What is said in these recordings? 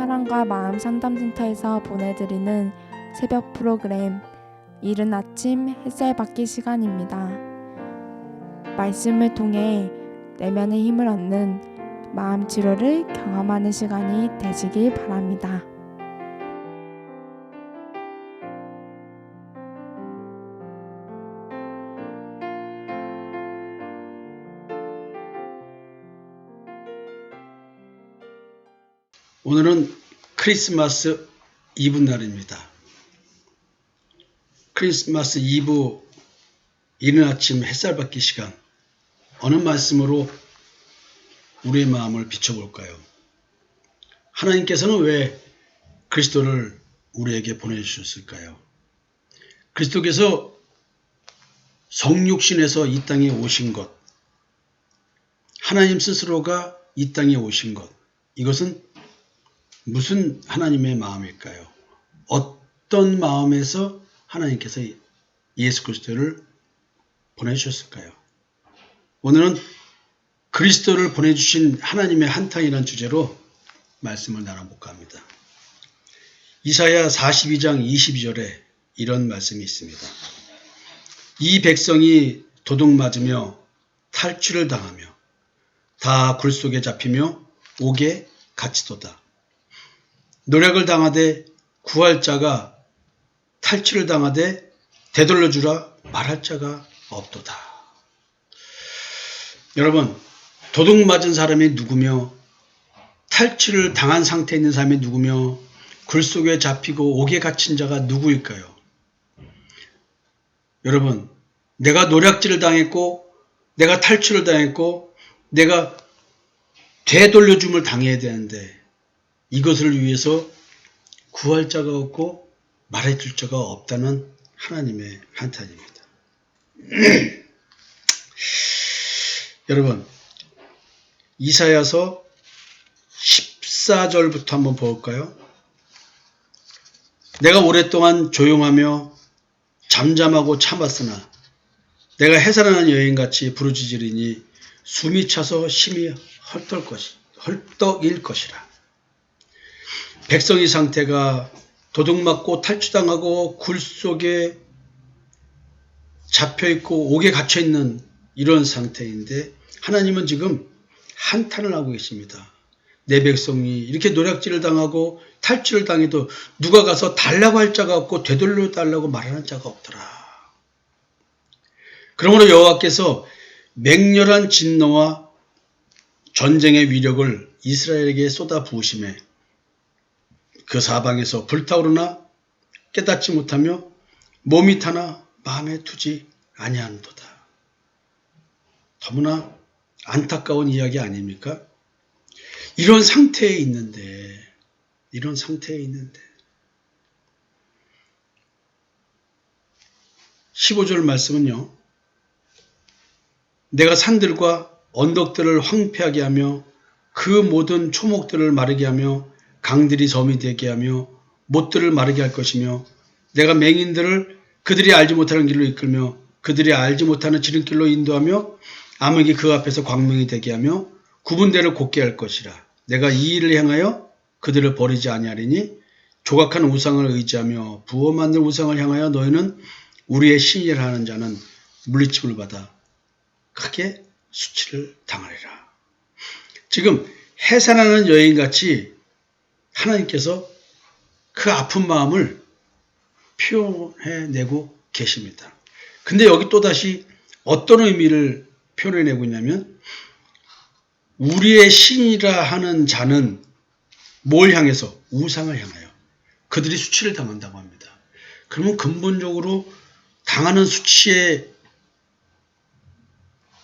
사랑과 마음 상담센터에서 보내드리는 새벽 프로그램 이른 아침 햇살 받기 시간입니다. 말씀을 통해 내면의 힘을 얻는 마음 치료를 경험하는 시간이 되시길 바랍니다. 오늘은 크리스마스 이브 날입니다. 크리스마스 이브 이른 아침 햇살 받기 시간, 어느 말씀으로 우리의 마음을 비춰볼까요? 하나님께서는 왜 그리스도를 우리에게 보내주셨을까요? 그리스도께서 성육신에서 이 땅에 오신 것, 하나님 스스로가 이 땅에 오신 것, 이것은 무슨 하나님의 마음일까요? 어떤 마음에서 하나님께서 예수 그리스도를 보내주셨을까요? 오늘은 그리스도를 보내주신 하나님의 한탄이라는 주제로 말씀을 나눠볼까 합니다. 이사야 42장 22절에 이런 말씀이 있습니다. 이 백성이 도둑맞으며 탈취를 당하며 다 굴 속에 잡히며 옥에 갇히도다. 노력을 당하되 구할 자가, 탈취를 당하되 되돌려주라 말할 자가 없도다. 여러분, 도둑맞은 사람이 누구며, 탈취를 당한 상태에 있는 사람이 누구며, 굴 속에 잡히고 옥에 갇힌 자가 누구일까요? 여러분, 내가 노략질을 당했고, 내가 탈취를 당했고, 내가 되돌려줌을 당해야 되는데, 이것을 위해서 구할 자가 없고 말해줄 자가 없다는 하나님의 한탄입니다. 여러분, 이사야서 14절부터 한번 볼까요? 내가 오랫동안 조용하며 잠잠하고 참았으나 내가 해산하는 여인같이 부르짖으리니 숨이 차서 심히 헐떡일 것이라. 백성의 상태가 도둑맞고 탈취당하고 굴 속에 잡혀있고 옥에 갇혀있는 이런 상태인데 하나님은 지금 한탄을 하고 계십니다. 내 백성이 이렇게 노략질을 당하고 탈취를 당해도 누가 가서 달라고 할 자가 없고 되돌려 달라고 말하는 자가 없더라. 그러므로 여호와께서 맹렬한 진노와 전쟁의 위력을 이스라엘에게 쏟아 부으심에 그 사방에서 불타오르나 깨닫지 못하며 몸이 타나 마음에 두지 아니하는도다. 너무나 안타까운 이야기 아닙니까? 이런 상태에 있는데 15절 말씀은요. 내가 산들과 언덕들을 황폐하게 하며 그 모든 초목들을 마르게 하며 강들이 섬이 되게 하며 못들을 마르게 할 것이며 내가 맹인들을 그들이 알지 못하는 길로 이끌며 그들이 알지 못하는 지름길로 인도하며 암흑이 그 앞에서 광명이 되게 하며 구분대를 곧게 할 것이라. 내가 이 일을 행하여 그들을 버리지 아니하리니 조각한 우상을 의지하며 부어 만든 우상을 향하여 너희는 우리의 신이라 하는 자는 물리침을 받아 크게 수치를 당하리라. 지금 해산하는 여인같이 하나님께서 그 아픈 마음을 표현해내고 계십니다. 근데 여기 또다시 어떤 의미를 표현해내고 있냐면 우리의 신이라 하는 자는 뭘 향해서? 우상을 향하여 그들이 수치를 당한다고 합니다. 그러면 근본적으로 당하는 수치의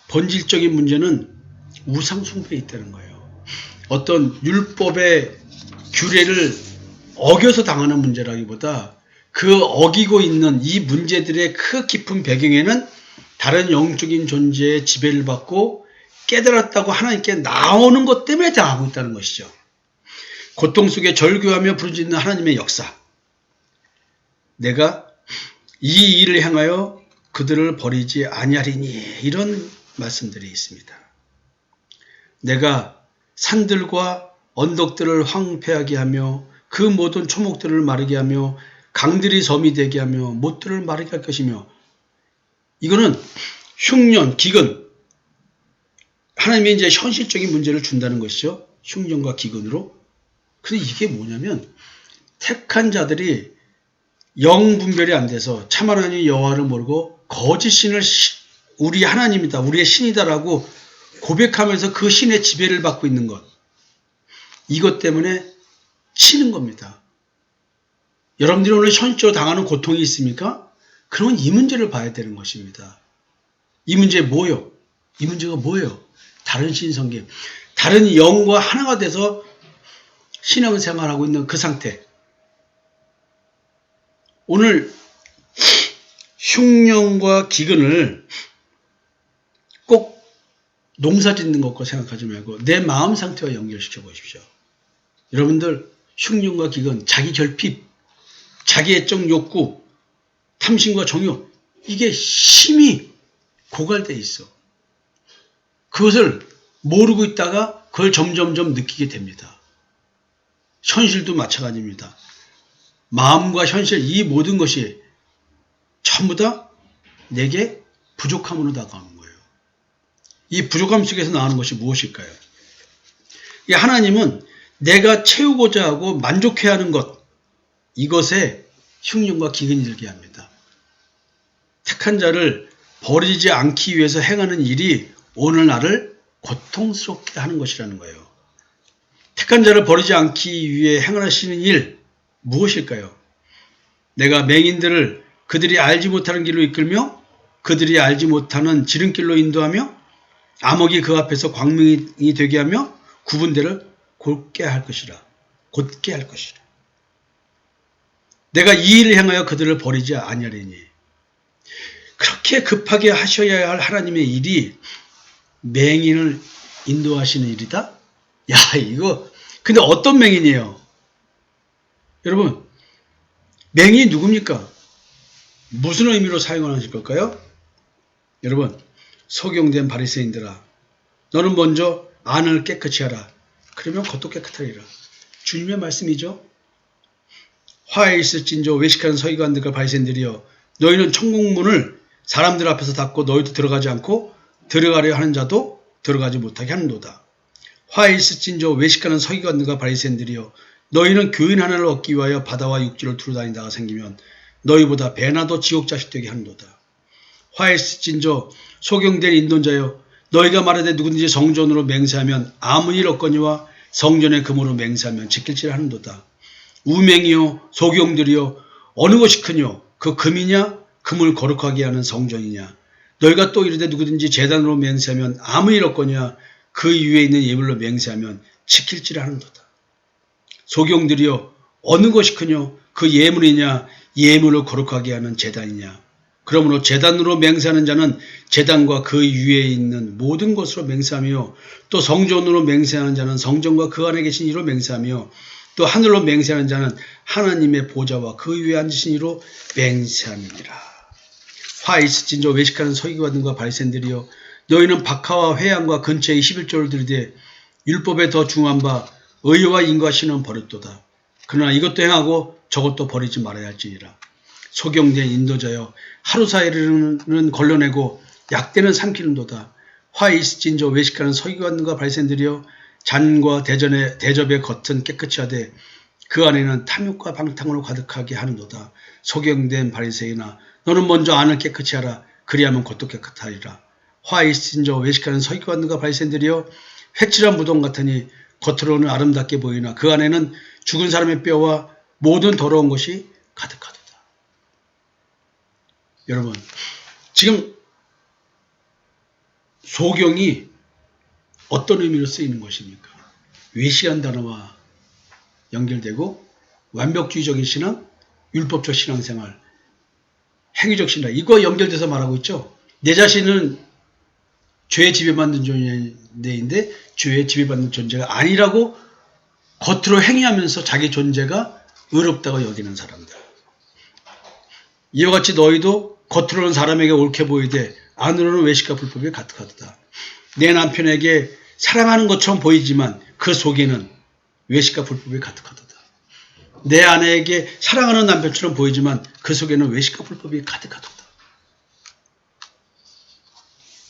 본질적인 문제는 우상 숭배에 있다는 거예요. 어떤 율법의 규례를 어겨서 당하는 문제라기보다 그 어기고 있는 이 문제들의 그 깊은 배경에는 다른 영적인 존재의 지배를 받고 깨달았다고 하나님께 나오는 것 때문에 당하고 있다는 것이죠. 고통 속에 절규하며 부르짖는 하나님의 역사. 내가 이 일을 향하여 그들을 버리지 아니하리니 이런 말씀들이 있습니다. 내가 산들과 언덕들을 황폐하게 하며 그 모든 초목들을 마르게 하며 강들이 점이 되게 하며 못들을 마르게 할 것이며. 이거는 흉년, 기근, 하나님이 이제 현실적인 문제를 준다는 것이죠. 흉년과 기근으로. 근데 이게 뭐냐면 택한 자들이 영 분별이 안 돼서 참 하나님 여호와를 모르고 거짓 신을 우리 하나님이다, 우리의 신이다라고 고백하면서 그 신의 지배를 받고 있는 것. 이것 때문에 치는 겁니다. 여러분들이 오늘 현실적으로 당하는 고통이 있습니까? 그러면 이 문제를 봐야 되는 것입니다. 이 문제 뭐요? 이 문제가 뭐예요? 다른 신성계, 다른 영과 하나가 돼서 신앙생활하고 있는 그 상태. 오늘 흉년과 기근을 꼭 농사 짓는 것과 생각하지 말고 내 마음 상태와 연결시켜 보십시오. 여러분들 흉년과 기근, 자기 결핍, 자기 애적 욕구, 탐심과 정욕, 이게 심히 고갈되어 있어. 그것을 모르고 있다가 그걸 점점점 느끼게 됩니다. 현실도 마찬가지입니다. 마음과 현실, 이 모든 것이 전부 다 내게 부족함으로 다가오는 거예요. 이 부족함 속에서 나오는 것이 무엇일까요? 하나님은 내가 채우고자 하고 만족해야 하는 것, 이것에 흉년과 기근이 들게 합니다. 택한 자를 버리지 않기 위해서 행하는 일이 오늘 나를 고통스럽게 하는 것이라는 거예요. 택한 자를 버리지 않기 위해 행하시는 일, 무엇일까요? 내가 맹인들을 그들이 알지 못하는 길로 이끌며 그들이 알지 못하는 지름길로 인도하며 암흑이 그 앞에서 광명이 되게 하며 구분대를 곧게 할 것이라. 곧게 할 것이라. 내가 이 일을 행하여 그들을 버리지 아니하리니. 그렇게 급하게 하셔야 할 하나님의 일이 맹인을 인도하시는 일이다? 야, 이거 근데 어떤 맹인이에요? 여러분, 맹인이 누굽니까? 무슨 의미로 사용하실 걸까요? 여러분, 소경된 바리새인들아, 너는 먼저 안을 깨끗이 하라. 그러면 겉도 깨끗하리라. 주님의 말씀이죠. 화에 있을진저 외식하는 서기관들과 바리새인들이여, 너희는 천국문을 사람들 앞에서 닫고 너희도 들어가지 않고 들어가려 하는 자도 들어가지 못하게 하는도다. 화에 있을진저 외식하는 서기관들과 바리새인들이여, 너희는 교인 하나를 얻기 위하여 바다와 육지를 두루다니다가 생기면 너희보다 배나 더 지옥 자식 되게 하는도다. 화에 있을진저 소경된 인도자여, 너희가 말하되 누구든지 성전으로 맹세하면 아무 일 없거니와 성전의 금으로 맹세하면 지킬지라 하는도다. 우맹이요 소경들이여, 어느 것이 크뇨? 그 금이냐? 금을 거룩하게 하는 성전이냐? 너희가 또 이르되 누구든지 제단으로 맹세하면 아무 일 없거니와 그 위에 있는 예물로 맹세하면 지킬지라 하는도다. 소경들이여, 어느 것이 크뇨? 그 예물이냐? 예물을 거룩하게 하는 제단이냐? 그러므로 제단으로 맹세하는 자는 제단과 그 위에 있는 모든 것으로 맹세하며, 또 성전으로 맹세하는 자는 성전과 그 안에 계신 이로 맹세하며, 또 하늘로 맹세하는 자는 하나님의 보좌와 그 위에 앉으신 이로 맹세함이니라. 화 있을진저 외식하는 서기관들과 바리새인들이여, 너희는 박하와 회양과 근처에 11조를 들이되 율법에 더 중한 바 의와 인과 신은 버렸도다. 그러나 이것도 행하고 저것도 버리지 말아야 할지니라. 소경된 인도자여, 하루 사이는 걸러내고 약대는 삼키는도다. 화 있을진저 외식하는 서기관들과 바리새인들이여, 잔과 대접의 겉은 깨끗이 하되 그 안에는 탐욕과 방탕으로 가득하게 하는도다. 소경된 바리새인아, 너는 먼저 안을 깨끗이 하라. 그리하면 겉도 깨끗하리라. 화 있을진저 외식하는 서기관들과 바리새인들이여, 회칠한 무덤 같으니 겉으로는 아름답게 보이나 그 안에는 죽은 사람의 뼈와 모든 더러운 것이 가득하도다. 여러분, 지금 소경이 어떤 의미로 쓰이는 것입니까? 외시한 단어와 연결되고 완벽주의적인 신앙, 율법적 신앙생활, 행위적 신앙, 이거 연결돼서 말하고 있죠. 내 자신은 죄에 지배받는 존재인데 죄에 지배받는 존재가 아니라고 겉으로 행위하면서 자기 존재가 의롭다고 여기는 사람들. 이와 같이 너희도 겉으로는 사람에게 옳게 보이되 안으로는 외식과 불법이 가득하도다. 내 남편에게 사랑하는 것처럼 보이지만 그 속에는 외식과 불법이 가득하도다. 내 아내에게 사랑하는 남편처럼 보이지만 그 속에는 외식과 불법이 가득하도다.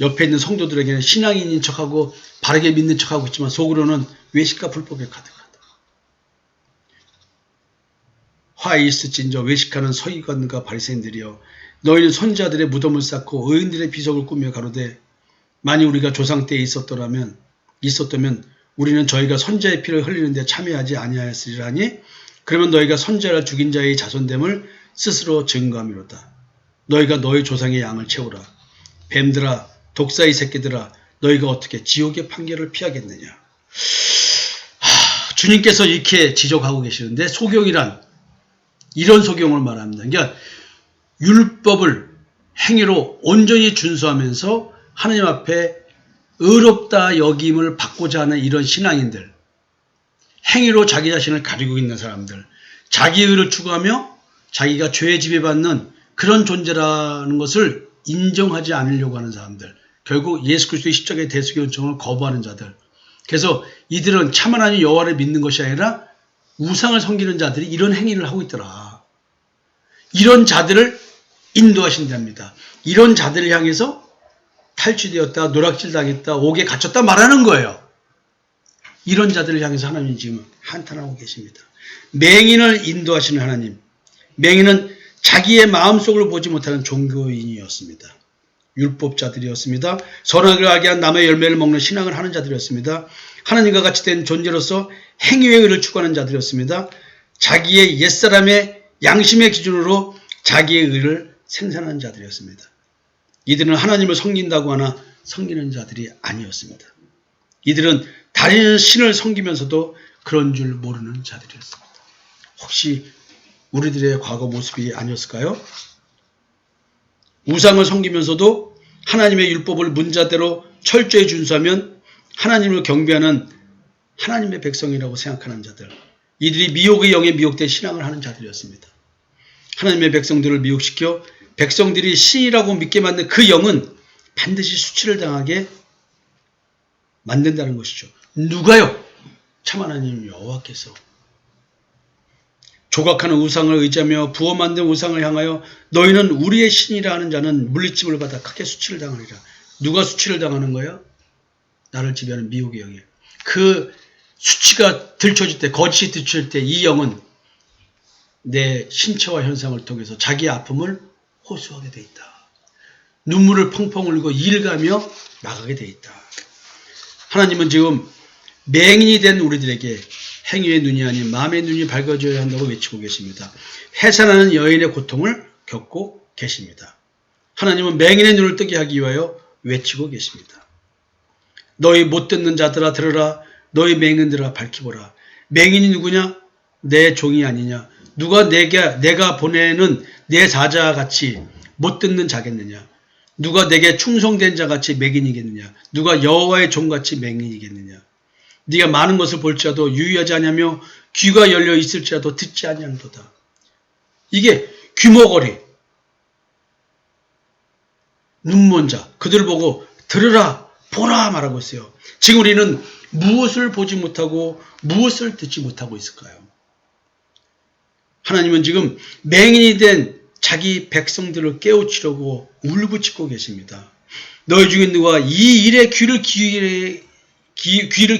옆에 있는 성도들에게는 신앙인인 척하고 바르게 믿는 척하고 있지만 속으로는 외식과 불법이 가득하다. 화에 있을진저 외식하는 서기관과 바리새인들이여 너희는 선지자들의 무덤을 쌓고 의인들의 비석을 꾸며 가로되 만일 우리가 조상 때에 있었다면 우리는 저희가 선지자의 피를 흘리는데 참여하지 아니하였으리라니 그러면 너희가 선지자를 죽인 자의 자손됨을 스스로 증거함이로다. 너희가 너희 조상의 양을 채우라. 뱀들아 독사의 새끼들아 너희가 어떻게 지옥의 판결을 피하겠느냐. 주님께서 이렇게 지적하고 계시는데 소경이란 이런 소경을 말합니다. 그러니까 율법을 행위로 온전히 준수하면서 하나님 앞에 의롭다 여김을 받고자 하는 이런 신앙인들, 행위로 자기 자신을 가리고 있는 사람들, 자기의 의를 추구하며 자기가 죄에 지배받는 그런 존재라는 것을 인정하지 않으려고 하는 사람들, 결국 예수 그리스도의 십자가의 대속의 은총을 거부하는 자들. 그래서 이들은 참 하나님 여호와를 믿는 것이 아니라 우상을 섬기는 자들이 이런 행위를 하고 있더라. 이런 자들을 인도하신답니다. 이런 자들을 향해서 탈취되었다, 노략질당했다, 옥에 갇혔다 말하는 거예요. 이런 자들을 향해서 하나님이 지금 한탄하고 계십니다. 맹인을 인도하시는 하나님. 맹인은 자기의 마음속을 보지 못하는 종교인이었습니다. 율법자들이었습니다. 선악을 알게 한 남의 열매를 먹는 신앙을 하는 자들이었습니다. 하나님과 같이 된 존재로서 행위의 의를 추구하는 자들이었습니다. 자기의 옛사람의 양심의 기준으로 자기의 의를 생산하는 자들이었습니다. 이들은 하나님을 섬긴다고 하나 섬기는 자들이 아니었습니다. 이들은 다른 신을 섬기면서도 그런 줄 모르는 자들이었습니다. 혹시 우리들의 과거 모습이 아니었을까요? 우상을 섬기면서도 하나님의 율법을 문자대로 철저히 준수하면 하나님을 경배하는 하나님의 백성이라고 생각하는 자들. 이들이 미혹의 영에 미혹된 신앙을 하는 자들이었습니다. 하나님의 백성들을 미혹시켜 백성들이 신이라고 믿게 만든 그 영은 반드시 수치를 당하게 만든다는 것이죠. 누가요? 참 하나님 여호와께서 조각하는 우상을 의지하며 부어 만든 우상을 향하여 너희는 우리의 신이라 하는 자는 물리침을 받아 크게 수치를 당하리라. 누가 수치를 당하는 거예요? 나를 지배하는 미혹의 영이에요. 그 수치가 들춰질 때, 거짓이 들춰질 때 이 영은 내 신체와 현상을 통해서 자기의 아픔을 호소하게 돼 있다. 눈물을 펑펑 흘리고 일가며 나가게 돼 있다. 하나님은 지금 맹인이 된 우리들에게 행위의 눈이 아닌 마음의 눈이 밝아져야 한다고 외치고 계십니다. 해산하는 여인의 고통을 겪고 계십니다. 하나님은 맹인의 눈을 뜨게 하기 위하여 외치고 계십니다. 너희 못 듣는 자들아 들으라. 너희 맹인들아 밝히보라. 맹인이 누구냐? 내 종이 아니냐? 누가 내가 보내는 내 사자와 같이 못 듣는 자겠느냐? 누가 내게 충성된 자같이 맹인이겠느냐? 누가 여호와의 종같이 맹인이겠느냐? 네가 많은 것을 볼지라도 유의하지 아니하며 귀가 열려 있을지라도 듣지 아니하는도다. 이게 귀머거리, 눈먼 자, 그들을 보고 들으라, 보라 말하고 있어요. 지금 우리는 무엇을 보지 못하고 무엇을 듣지 못하고 있을까요? 하나님은 지금 맹인이 된 자기 백성들을 깨우치려고 울부짖고 계십니다. 너희 중에 누가 이 일에 귀를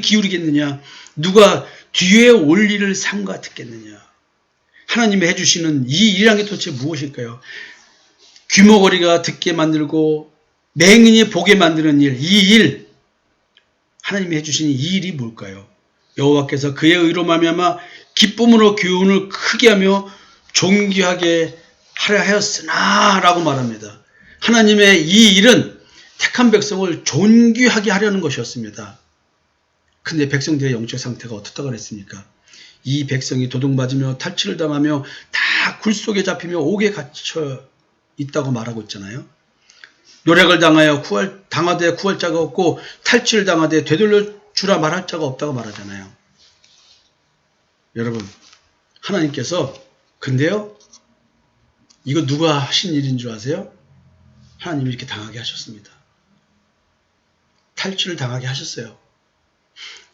기울이겠느냐? 누가 뒤에 올 일을 삼가 듣겠느냐? 하나님이 해주시는 이 일이란 게 도대체 무엇일까요? 귀머거리가 듣게 만들고 맹인이 보게 만드는 일, 이 일, 하나님이 해주신 이 일이 뭘까요? 여호와께서 그의 의로 말미암아 기쁨으로 교훈을 크게 하며 존귀하게 하려 하였으나 라고 말합니다. 하나님의 이 일은 택한 백성을 존귀하게 하려는 것이었습니다. 근데 백성들의 영적 상태가 어떻다고 그랬습니까? 이 백성이 도둑맞으며 탈취를 당하며 다 굴속에 잡히며 옥에 갇혀 있다고 말하고 있잖아요. 노략을 당하되 구할 자가 없고 탈취를 당하되 되돌려 주라 말할 자가 없다고 말하잖아요. 여러분, 하나님께서 근데요, 이거 누가 하신 일인 줄 아세요? 하나님이 이렇게 당하게 하셨습니다. 탈취를 당하게 하셨어요.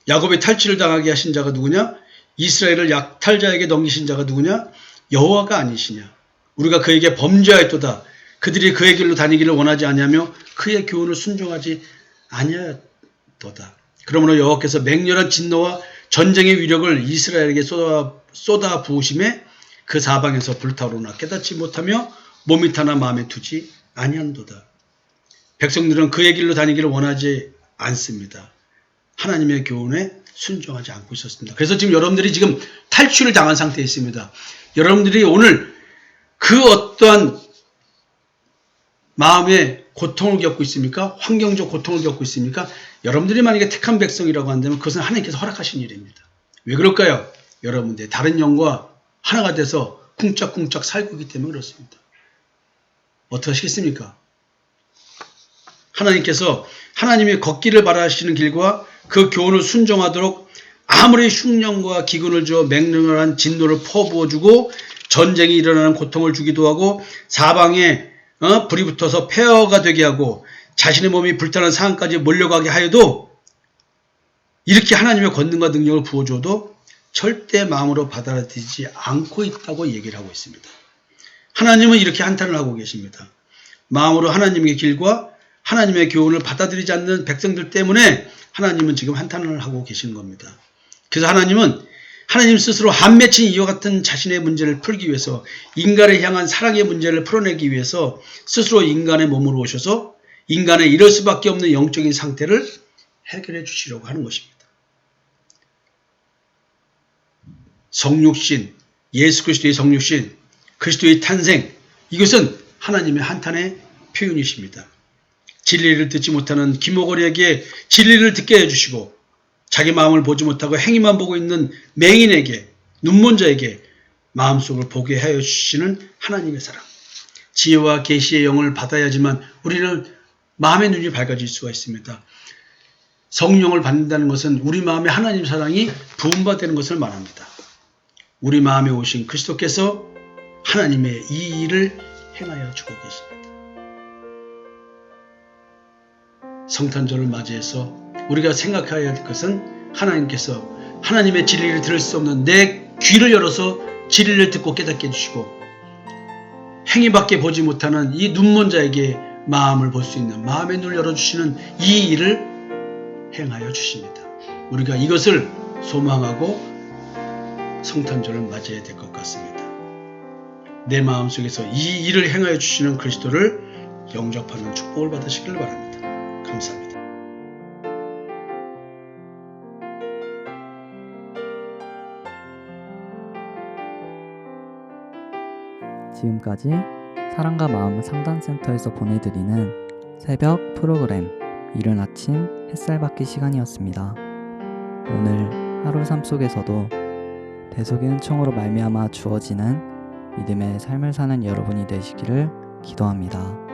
야곱이 탈취를 당하게 하신 자가 누구냐? 이스라엘을 약탈자에게 넘기신 자가 누구냐? 여호와가 아니시냐? 우리가 그에게 범죄하였도다. 그들이 그의 길로 다니기를 원하지 아니하며 그의 교훈을 순종하지 아니하였도다. 그러므로 여호와께서 맹렬한 진노와 전쟁의 위력을 이스라엘에게 쏟아 부으심에 그 사방에서 불타오르나 깨닫지 못하며 몸이 타나 마음에 두지 아니한도다. 백성들은 그의 길로 다니기를 원하지 않습니다. 하나님의 교훈에 순종하지 않고 있었습니다. 그래서 지금 여러분들이 지금 탈출을 당한 상태에 있습니다. 여러분들이 오늘 그 어떠한 마음의 고통을 겪고 있습니까? 환경적 고통을 겪고 있습니까? 여러분들이 만약에 택한 백성이라고 한다면 그것은 하나님께서 허락하신 일입니다. 왜 그럴까요? 여러분들 다른 영과 하나가 돼서 쿵짝쿵짝 살고 있기 때문에 그렇습니다. 어떻게 하시겠습니까? 하나님께서 하나님의 걷기를 바라시는 길과 그 교훈을 순종하도록 아무리 흉령과 기근을 주어 맹렬한 진노를 퍼부어주고 전쟁이 일어나는 고통을 주기도 하고 사방에 불이 붙어서 폐허가 되게 하고 자신의 몸이 불타는 상황까지 몰려가게 하여도 이렇게 하나님의 권능과 능력을 부어줘도 절대 마음으로 받아들이지 않고 있다고 얘기를 하고 있습니다. 하나님은 이렇게 한탄을 하고 계십니다. 마음으로 하나님의 길과 하나님의 교훈을 받아들이지 않는 백성들 때문에 하나님은 지금 한탄을 하고 계시는 겁니다. 그래서 하나님 스스로 한 맺힌 이와 같은 자신의 문제를 풀기 위해서 인간을 향한 사랑의 문제를 풀어내기 위해서 스스로 인간의 몸으로 오셔서 인간의 이럴 수밖에 없는 영적인 상태를 해결해 주시려고 하는 것입니다. 성육신, 예수 그리스도의 성육신, 그리스도의 탄생, 이것은 하나님의 한탄의 표현이십니다. 진리를 듣지 못하는 기모거리에게 진리를 듣게 해주시고 자기 마음을 보지 못하고 행위만 보고 있는 맹인에게 눈먼 자에게 마음속을 보게 하여 주시는 하나님의 사랑. 지혜와 계시의 영을 받아야지만 우리는 마음의 눈이 밝아질 수가 있습니다. 성령을 받는다는 것은 우리 마음에 하나님 사랑이 부음받는 것을 말합니다. 우리 마음에 오신 그리스도께서 하나님의 이 일을 행하여 주고 계십니다. 성탄절을 맞이해서 우리가 생각해야 할 것은 하나님께서 하나님의 진리를 들을 수 없는 내 귀를 열어서 진리를 듣고 깨닫게 해주시고 행위밖에 보지 못하는 이 눈먼 자에게 마음을 볼 수 있는 마음의 눈을 열어주시는 이 일을 행하여 주십니다. 우리가 이것을 소망하고 성탄절을 맞이해야 될 것 같습니다. 내 마음속에서 이 일을 행하여 주시는 그리스도를 영접하는 축복을 받으시길 바랍니다. 감사합니다. 지금까지 사랑과 마음 상담센터에서 보내드리는 새벽 프로그램 이른 아침 햇살 받기 시간이었습니다. 오늘 하루 삶 속에서도 대속의 은총으로 말미암아 주어지는 믿음의 삶을 사는 여러분이 되시기를 기도합니다.